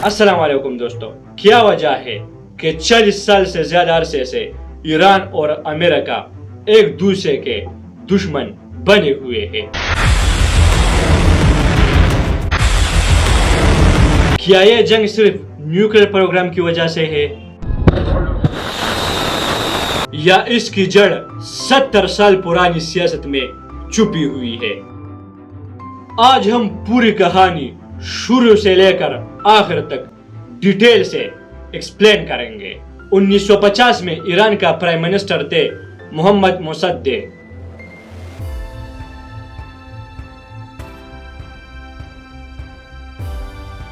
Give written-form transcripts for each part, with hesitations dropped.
السلام علیکم دوستو، کیا وجہ ہے کہ 40 سال سے زیادہ عرصے سے ایران اور امریکہ ایک دوسرے کے دشمن بنے ہوئے ہیں؟ کیا یہ جنگ صرف نیوکلیئر پروگرام کی وجہ سے ہے یا اس کی جڑ 70 سال پرانی سیاست میں چھپی ہوئی ہے؟ آج ہم پوری کہانی شروع سے لے کر آخر تک ڈیٹیل سے ایکسپلین کریں گے۔ 1950 میں ایران کا پرائم منسٹر تھے محمد مصدق۔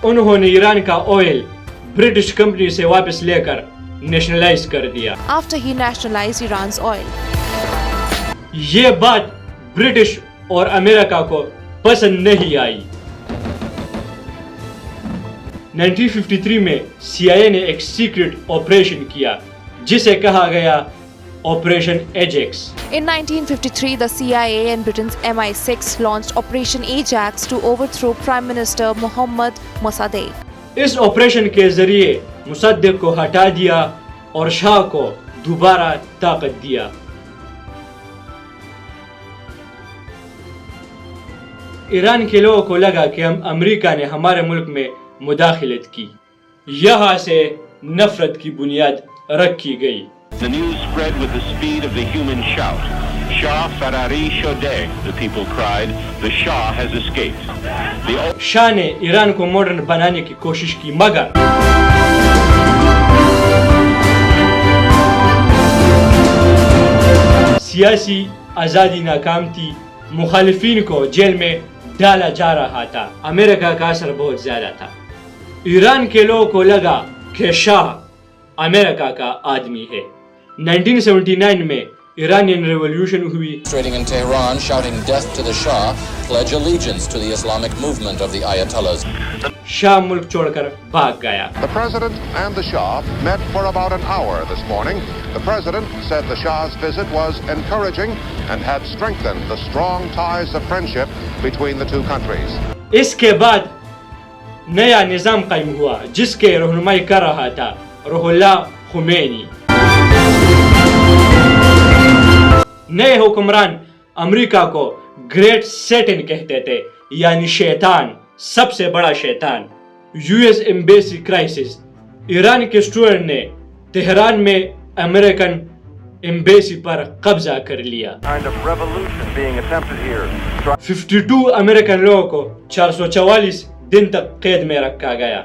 انہوں نے ایران کا آئل برٹش کمپنی سے واپس لے کر نیشنلائز کر دیا۔ After he nationalized Iran's oil. یہ بات برٹش اور امریکہ کو پسند نہیں آئی۔ 1953 میں CIA نے ایک سیکرٹ آپریشن کیا جسے کہا گیا operation Ajax. In 1953, the CIA and Britain's MI6 launched Operation Ajax to overthrow Prime Minister Mohammad Mossadegh. Us operation کے ذریعے مصدق کو ہٹا دیا اور شاہ کو دوبارہ طاقت دیا۔ ایران کے لوگوں کو لگا کہ امریکہ نے ہمارے ملک میں مداخلت کی، یہاں سے نفرت کی بنیاد رکھی گئی۔ The news spread with the speed of the human shout. Shah Farari Shodeh, the people cried. The Shah has escaped. شاہ نے ایران کو ماڈرن بنانے کی کوشش کی، مگر سیاسی آزادی ناکام تھی، مخالفین کو جیل میں ڈالا جا رہا تھا، امریکہ کا اثر بہت زیادہ تھا۔ ایران کے لوگوں کو لگا کہ شاہ امریکہ کا آدمی ہے۔ 1979 میں ایرانین ریولوشن ہوئی۔ Demonstrating in Tehran, shouting death to the Shah, pledge allegiance to the Islamic movement of the Ayatollahs. شاہ ملک چھوڑ کر بھاگ گیا۔ The President and the Shah met for about an hour this morning. The President said the Shah's visit was encouraging and had strengthened the strong ties of friendship between the two countries. اس کے بعد نیا نظام قائم ہوا جس کے رہنمائی کر رہا تھا روح اللہ خمینی۔ نئے حکمران امریکہ کو گریٹ سیٹن کہتے تھے، یعنی شیطان، سب سے بڑا شیطان۔ US ایمبیسی کرائسس، ایران کے اسٹوڈنٹ نے تہران میں امریکن ایمبیسی پر قبضہ کر لیا۔ 52 امریکن لوگوں کو 444 دن تک قید میں رکھا گیا۔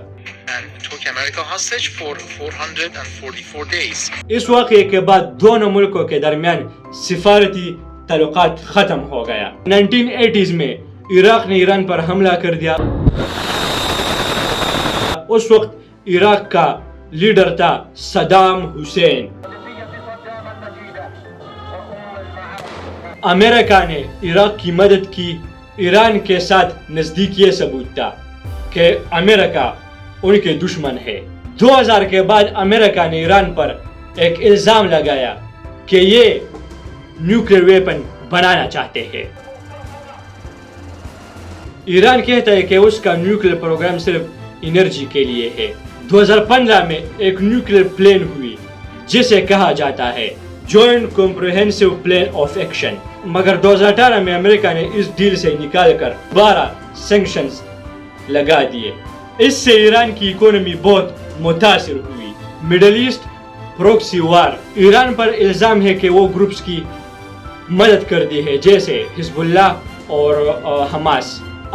اس واقعے کے بعد دونوں ملکوں کے درمیان سفارتی تعلقات ختم ہو گیا۔ 1980s میں عراق نے ایران پر حملہ کر دیا۔ اس وقت عراق کا لیڈر تھا صدام حسین۔ امریکہ نے عراق کی مدد کی۔ ایران کے ساتھ نزدیکی یہ ثبوت تھا کہ امریکہ ان کے دشمن ہے۔ 2000 کے بعد امریکہ نے ایران پر ایک الزام لگایا کہ یہ نیوکلیئر ویپن بنانا چاہتے ہیں۔ ایران کہتا ہے کہ اس کا نیوکلیئر پروگرام صرف انرجی کے لیے ہے۔ 2015 میں ایک نیوکلیئر پلان ہوئی جسے کہا جاتا ہے joint comprehensive plan of action, مگر 2018 میں امریکہ نے اس ڈیل سے نکال کر 12 سینکشنز لگا دیے۔ اس سے ایران کی اکانومی بہت متاثر ہوئی۔ مڈل ایسٹ پروکسی وار، ایران پر الزام ہے کہ وہ گروپس کی مدد کرتی ہے جیسے حزب اللہ اور حماس۔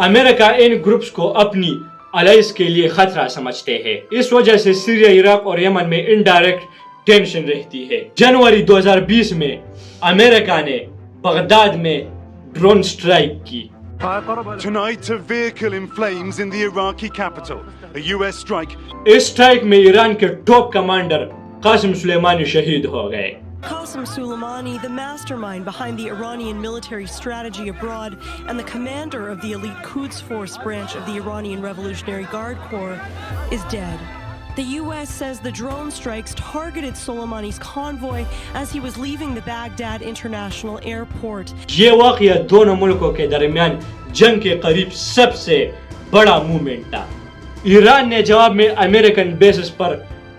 امریکہ ان گروپس کو اپنی الائز کے لیے خطرہ سمجھتے ہیں، اس وجہ سے سیریا، عراق اور یمن میں انڈائریکٹ ٹینشن رہتی ہے۔ جنوری 2020 میں امریکہ نے بغداد میں ڈرون سٹرائک کی۔ Tonight, a vehicle in flames in the Iraqi capital. A US strike. اس سٹرائک میں ایران کے ٹاپ کمانڈر قاسم سلیمانی شہید ہو گئے۔ Qasem Soleimani, the mastermind behind the Iranian military strategy abroad and the commander of the elite Quds Force branch of the Iranian Revolutionary Guard Corps, is dead. The US says the drone strikes targeted Soleimani's convoy as he was leaving the Baghdad International Airport. یہ واقعہ دونوں ملکوں کے درمیان جنگ کے قریب سب سے بڑا موومنٹ تھا۔ ایران نے جواب میں امریکن بیسز پر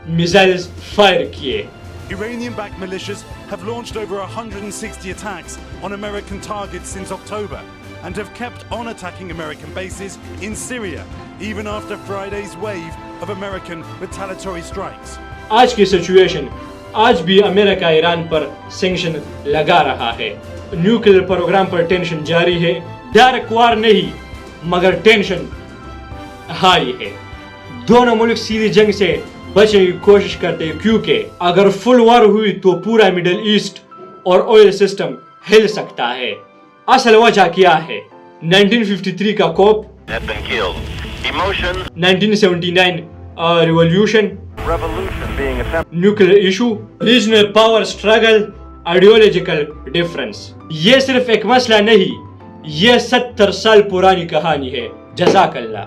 میزائلز فائر کیے. Iranian-backed militias have launched over 160 attacks on American targets since October and have kept on attacking American bases in Syria, even after Friday's wave of American retaliatory strikes. آج کی situation آج بھی امریکہ ایران پر sanction لگا رہا ہے. Nuclear programme پر tension جاری ہے. Direct وار نہیں مگر ٹینشن ہائی ہے. دونوں ملک سیدھی جنگ سے بچنے کی کوشش کرتے ہیں کیونکہ اگر فل وار ہوئی تو پورا مڈل ایسٹ اور آئل سسٹم ہل سکتا ہے. اصل وجہ کیا ہے؟ 1953 کا کوپ, 1979 revolution, nuclear issue, regional power struggle, ideological difference. یہ صرف ایک مسئلہ نہیں, یہ 70 سال پرانی کہانی ہے. جزاک اللہ.